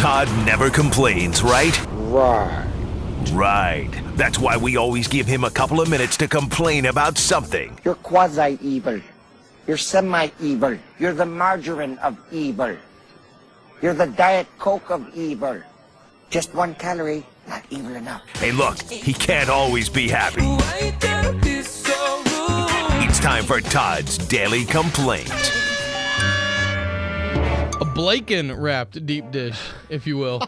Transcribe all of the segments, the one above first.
Todd never complains, right? Right. Right. That's why we always give him a couple of minutes to complain about something. You're quasi-evil. You're semi-evil. You're the margarine of evil. You're the Diet Coke of evil. Just 1 calorie, not evil enough. Hey, look, he can't always be happy. It's time for Todd's Daily Complaint. A Blaken-wrapped deep dish, if you will. See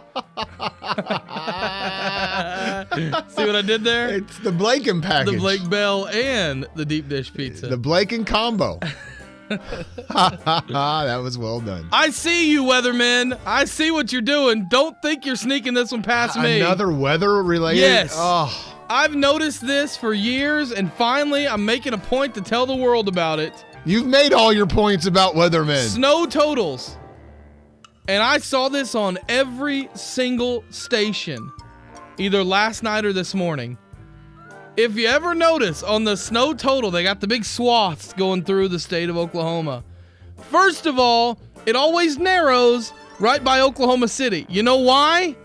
what I did there? It's the Blaken package. The Blake Bell and the deep dish pizza. The Blaken combo. That was well done. I see you, weatherman. I see what you're doing. Don't think you're sneaking this one past me. Another weather-related? Yes. Oh. I've noticed this for years, and finally I'm making a point to tell the world about it. You've made all your points about weathermen. Snow totals. And I saw this on every single station, either last night or this morning. If you ever notice on the snow total, they got the big swaths going through the state of Oklahoma. First of all, it always narrows right by Oklahoma City. You know why?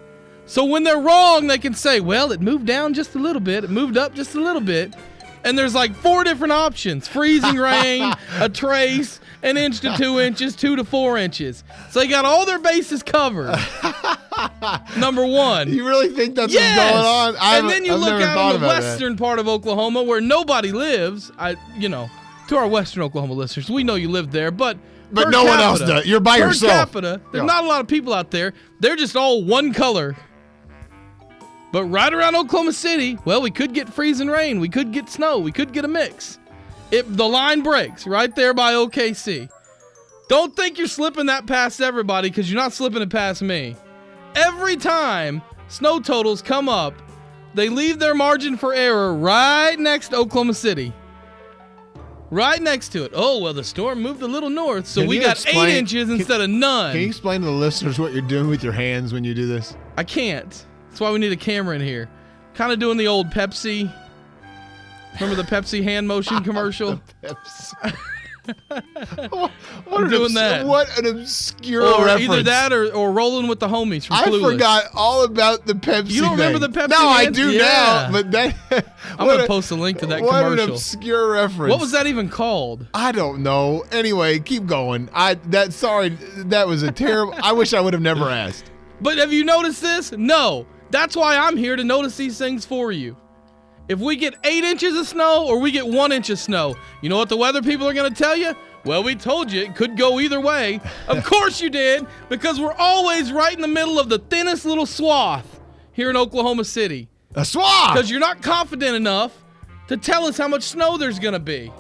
So when they're wrong, they can say, well, it moved down just a little bit. It moved up just a little bit. And there's like 4 different options. Freezing rain, a trace, 1 inch to 2 inches, 2 to 4 inches. So they got all their bases covered. Number one. You really think that's yes! what's going on? And then you look out in the western part of Oklahoma where nobody lives. To our western Oklahoma listeners, we know you live there, but no one else does. You're by yourself. Per capita, there's not a lot of people out there. They're just all one color. But right around Oklahoma City, well, we could get freezing rain. We could get snow. We could get a mix. The line breaks right there by OKC. Don't think you're slipping that past everybody, because you're not slipping it past me. Every time snow totals come up, they leave their margin for error right next to Oklahoma City. Right next to it. Oh, well, the storm moved a little north, so we got 8 inches instead of none. Can you explain to the listeners what you're doing with your hands when you do this? I can't. That's why we need a camera in here. Kind of doing the old Pepsi. Remember the Pepsi hand motion commercial? Pepsi. I'm doing that. What an obscure or reference. Either that or rolling with the homies from Clueless. I forgot all about the Pepsi You don't remember the Pepsi? No, hands? I do now. But that, I'm going to post a link to that commercial. What an obscure reference. What was that even called? I don't know. Anyway, keep going. That was a terrible. I wish I would have never asked. But have you noticed this? No. That's why I'm here to notice these things for you. If we get 8 inches of snow or we get 1 inch of snow, you know what the weather people are going to tell you? Well, we told you it could go either way. Of course you did, because we're always right in the middle of the thinnest little swath here in Oklahoma City. A swath! Because you're not confident enough to tell us how much snow there's going to be.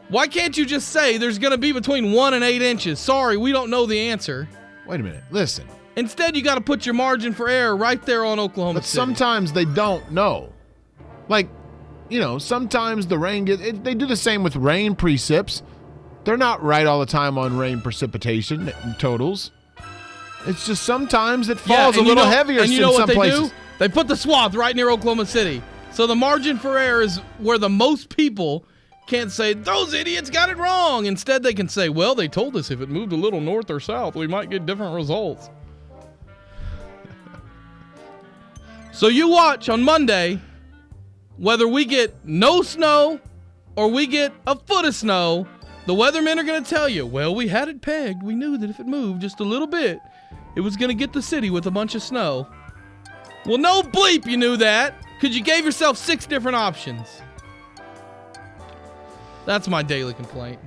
Why can't you just say there's going to be between 1 and 8 inches? Sorry, we don't know the answer. Wait a minute. Listen. Instead, you got to put your margin for error right there on Oklahoma City. But sometimes they don't know. Like, sometimes the rain they do the same with rain precips. They're not right all the time on rain precipitation totals. It's just sometimes it falls a little heavier in some places. Do? They put the swath right near Oklahoma City. So the margin for error is where the most people can't say, those idiots got it wrong. Instead, they can say, well, they told us if it moved a little north or south, we might get different results. So you watch on Monday whether we get no snow or we get a foot of snow. The weathermen are going to tell you, well, we had it pegged. We knew that if it moved just a little bit, it was going to get the city with a bunch of snow. Well, no bleep you knew that, because you gave yourself 6 different options. That's my daily complaint.